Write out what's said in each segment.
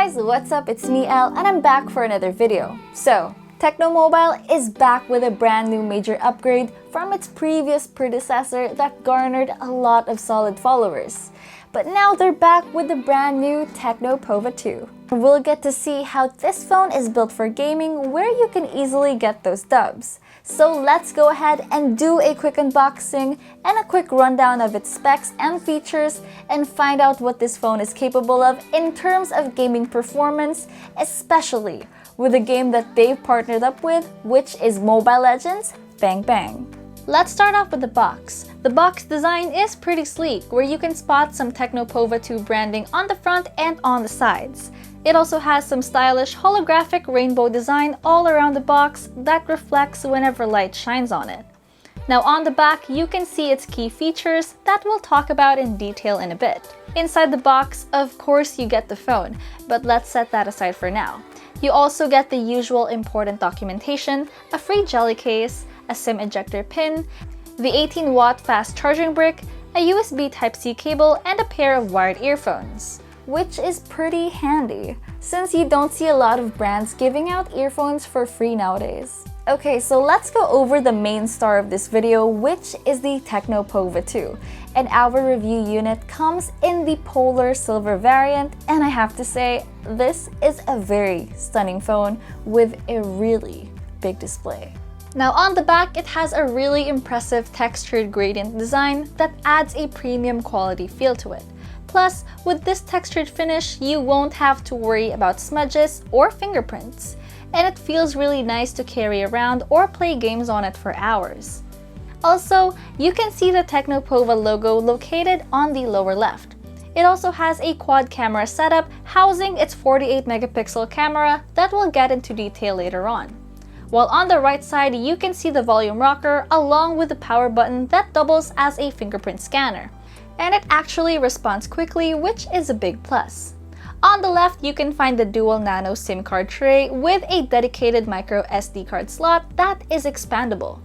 guys, what's up? It's me, Elle, and I'm back for another video. So, TECNO Mobile is back with a brand new major upgrade from its previous predecessor that garnered a lot of solid followers. But now they're back with the brand new TECNO Pova 2. We'll get to see how this phone is built for gaming, where you can easily get those dubs. So let's go ahead and do a quick unboxing and a quick rundown of its specs and features and find out what this phone is capable of in terms of gaming performance, especially with the game that they've partnered up with, which is Mobile Legends Bang Bang. Let's start off with the box. The box design is pretty sleek, where you can spot some TECNO Pova 2 branding on the front and on the sides. It also has some stylish holographic rainbow design all around the box that reflects whenever light shines on it. Now on the back, you can see its key features that we'll talk about in detail in a bit. Inside the box, of course, you get the phone, but let's set that aside for now. You also get the usual important documentation, a free jelly case, a SIM ejector pin, the 18-watt fast charging brick, a USB Type-C cable, and a pair of wired earphones, which is pretty handy, since you don't see a lot of brands giving out earphones for free nowadays. Okay, so let's go over the main star of this video, which is the TECNO Pova 2. And our review unit comes in the polar silver variant, and I have to say, this is a very stunning phone with a really big display. Now on the back, it has a really impressive textured gradient design that adds a premium quality feel to it. Plus, with this textured finish, you won't have to worry about smudges or fingerprints. And it feels really nice to carry around or play games on it for hours. Also, you can see the TECNO Pova logo located on the lower left. It also has a quad camera setup housing its 48-megapixel camera that we'll get into detail later on. While on the right side, you can see the volume rocker along with the power button that doubles as a fingerprint scanner. And it actually responds quickly, which is a big plus. On the left, you can find the dual nano SIM card tray with a dedicated micro SD card slot that is expandable.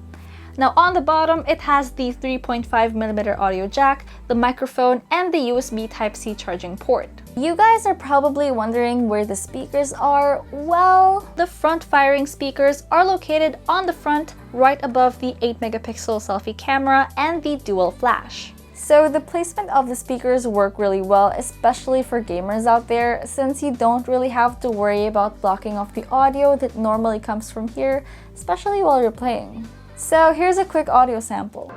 Now on the bottom, it has the 3.5mm audio jack, the microphone, and the USB Type-C charging port. You guys are probably wondering where the speakers are. Well, the front-firing speakers are located on the front, right above the 8-megapixel selfie camera and the dual flash. So the placement of the speakers work really well, especially for gamers out there, since you don't really have to worry about blocking off the audio that normally comes from here, especially while you're playing. So here's a quick audio sample.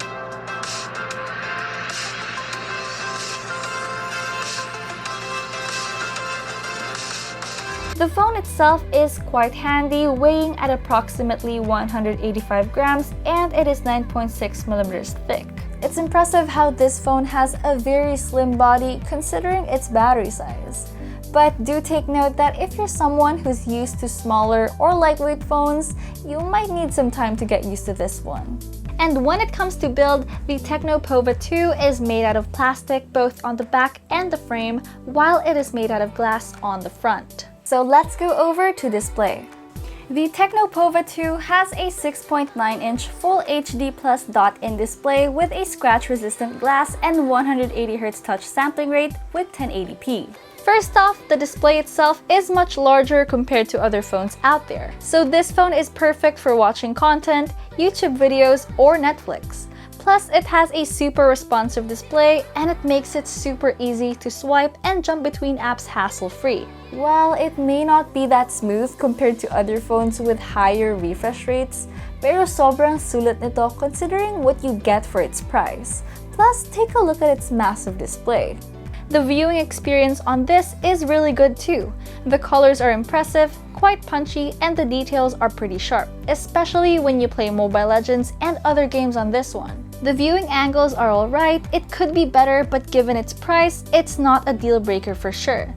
The phone itself is quite handy, weighing at approximately 185 grams, and it is 9.6mm thick. It's impressive how this phone has a very slim body considering its battery size. But do take note that if you're someone who's used to smaller or lightweight phones, you might need some time to get used to this one. And when it comes to build, the TECNO Pova 2 is made out of plastic both on the back and the frame, while it is made out of glass on the front. So let's go over to display. The TECNO Pova 2 has a 6.9-inch Full HD Plus dot-in display with a scratch-resistant glass and 180Hz touch sampling rate with 1080p. First off, the display itself is much larger compared to other phones out there. So this phone is perfect for watching content, YouTube videos, or Netflix. Plus, it has a super responsive display and it makes it super easy to swipe and jump between apps hassle-free. While it may not be that smooth compared to other phones with higher refresh rates, pero sobrang sulit nito considering what you get for its price. Plus, take a look at its massive display. The viewing experience on this is really good too. The colors are impressive, quite punchy, and the details are pretty sharp, especially when you play Mobile Legends and other games on this one. The viewing angles are alright, it could be better, but given its price, it's not a deal breaker for sure.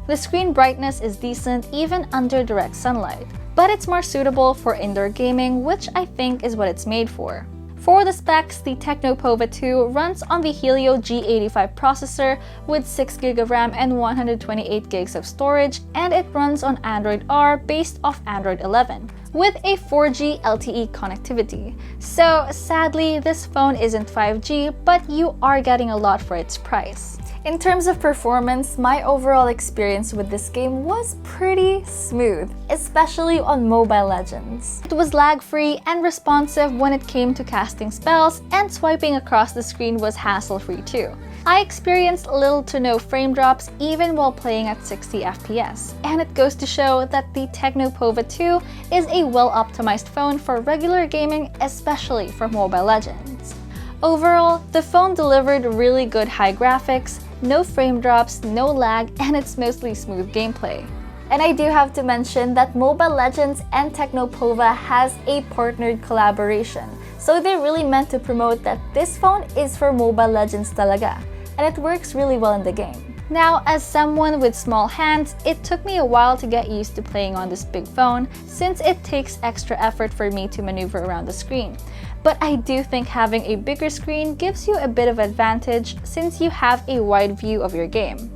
The screen brightness is decent even under direct sunlight, but it's more suitable for indoor gaming, which I think is what it's made for. For the specs, the TECNO Pova 2 runs on the Helio G85 processor with 6GB of RAM and 128GB of storage, and it runs on Android R based off Android 11. with a 4G LTE connectivity. So sadly, this phone isn't 5G, but you are getting a lot for its price. In terms of performance, my overall experience with this game was pretty smooth, especially on Mobile Legends. It was lag-free and responsive when it came to casting spells, and swiping across the screen was hassle-free too. I experienced little to no frame drops even while playing at 60 FPS, and it goes to show that the TECNO Pova 2 is a well-optimized phone for regular gaming, especially for Mobile Legends. Overall, the phone delivered really good high graphics, no frame drops, no lag, and it's mostly smooth gameplay. And I do have to mention that Mobile Legends and TECNO Pova has a partnered collaboration. So they really meant to promote that this phone is for Mobile Legends talaga, and it works really well in the game. Now, as someone with small hands, it took me a while to get used to playing on this big phone since it takes extra effort for me to maneuver around the screen. But I do think having a bigger screen gives you a bit of advantage since you have a wide view of your game.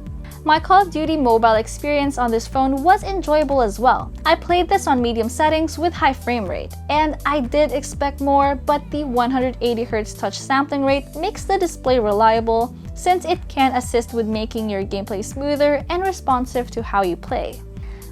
My Call of Duty mobile experience on this phone was enjoyable as well. I played this on medium settings with high frame rate, and I did expect more, but the 180Hz touch sampling rate makes the display reliable since it can assist with making your gameplay smoother and responsive to how you play.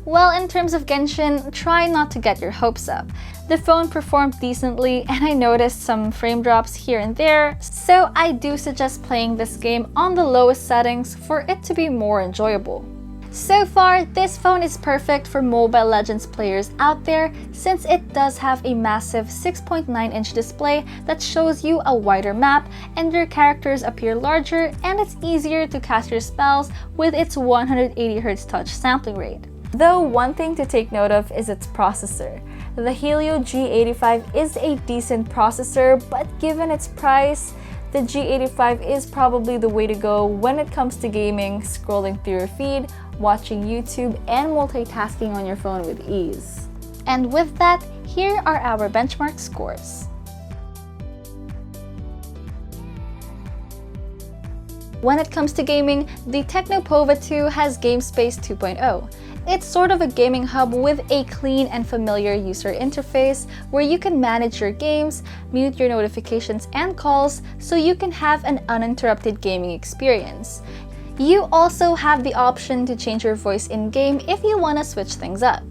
Well, in terms of Genshin, try not to get your hopes up. The phone performed decently and I noticed some frame drops here and there, so I do suggest playing this game on the lowest settings for it to be more enjoyable. So far, this phone is perfect for Mobile Legends players out there since it does have a massive 6.9-inch display that shows you a wider map and your characters appear larger, and it's easier to cast your spells with its 180Hz touch sampling rate. Though one thing to take note of is its processor. The Helio G85 is a decent processor, but given its price, the G85 is probably the way to go when it comes to gaming, scrolling through your feed, watching YouTube, and multitasking on your phone with ease. And with that, here are our benchmark scores. When it comes to gaming, the TECNO Pova 2 has GameSpace 2.0. It's sort of a gaming hub with a clean and familiar user interface where you can manage your games, mute your notifications and calls, so you can have an uninterrupted gaming experience. You also have the option to change your voice in-game if you want to switch things up.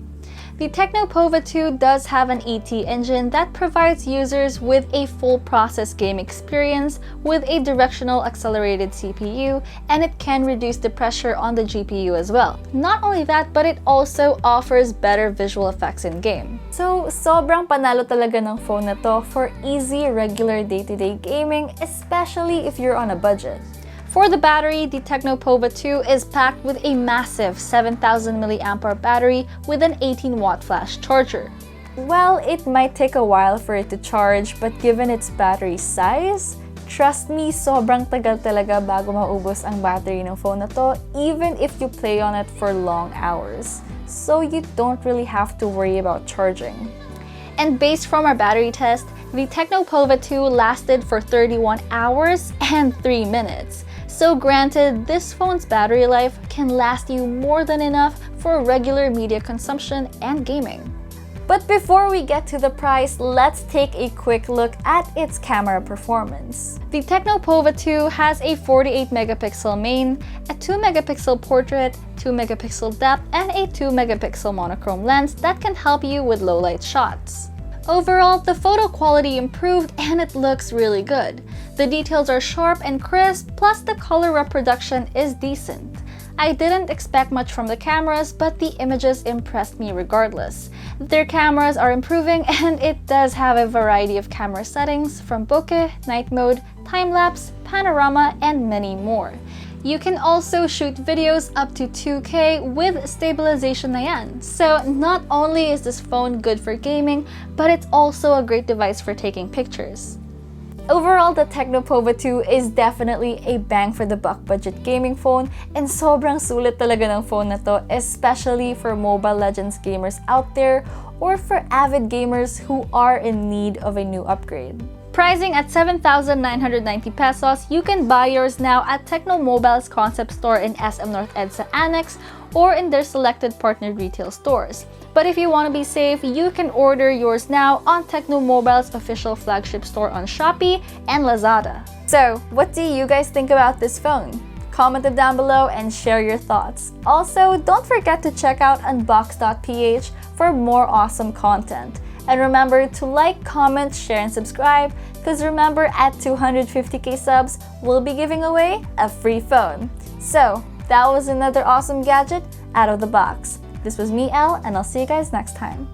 The TECNO Pova 2 does have an ET engine that provides users with a full process game experience with a directional accelerated CPU, and it can reduce the pressure on the GPU as well. Not only that, but it also offers better visual effects in-game. So, sobrang panalo talaga ng phone na to for easy, regular day-to-day gaming, especially if you're on a budget. For the battery, the TECNO Pova 2 is packed with a massive 7,000 mAh battery with an 18-watt flash charger. Well, it might take a while for it to charge, but given its battery size, trust me, sobrang tagal talaga bago maubos ang battery ng phone na to, even if you play on it for long hours. So you don't really have to worry about charging. And based from our battery test, the TECNO Pova 2 lasted for 31 hours and 3 minutes. So granted, this phone's battery life can last you more than enough for regular media consumption and gaming. But before we get to the price, let's take a quick look at its camera performance. The TECNO Pova 2 has a 48-megapixel main, a 2-megapixel portrait, 2-megapixel depth, and a 2-megapixel monochrome lens that can help you with low-light shots. Overall, the photo quality improved and it looks really good. The details are sharp and crisp, plus the color reproduction is decent. I didn't expect much from the cameras, but the images impressed me regardless. Their cameras are improving and it does have a variety of camera settings from bokeh, night mode, time-lapse, panorama, and many more. You can also shoot videos up to 2K with stabilization na yan. So not only is this phone good for gaming, but it's also a great device for taking pictures. Overall, the TECNO Pova 2 is definitely a bang for the buck budget gaming phone, and sobrang sulit talaga ng phone na to, especially for Mobile Legends gamers out there or for avid gamers who are in need of a new upgrade. Pricing at 7,990 pesos, you can buy yours now at TECNO Mobile's concept store in SM North EDSA Annex or in their selected partnered retail stores. But if you want to be safe, you can order yours now on TECNO Mobile's official flagship store on Shopee and Lazada. So, what do you guys think about this phone? Comment it down below and share your thoughts. Also, don't forget to check out unboxes.ph for more awesome content. And remember to like, comment, share, and subscribe, because remember, at 250k subs, we'll be giving away a free phone. So, that was another awesome gadget out of the box. This was me, Elle, and I'll see you guys next time.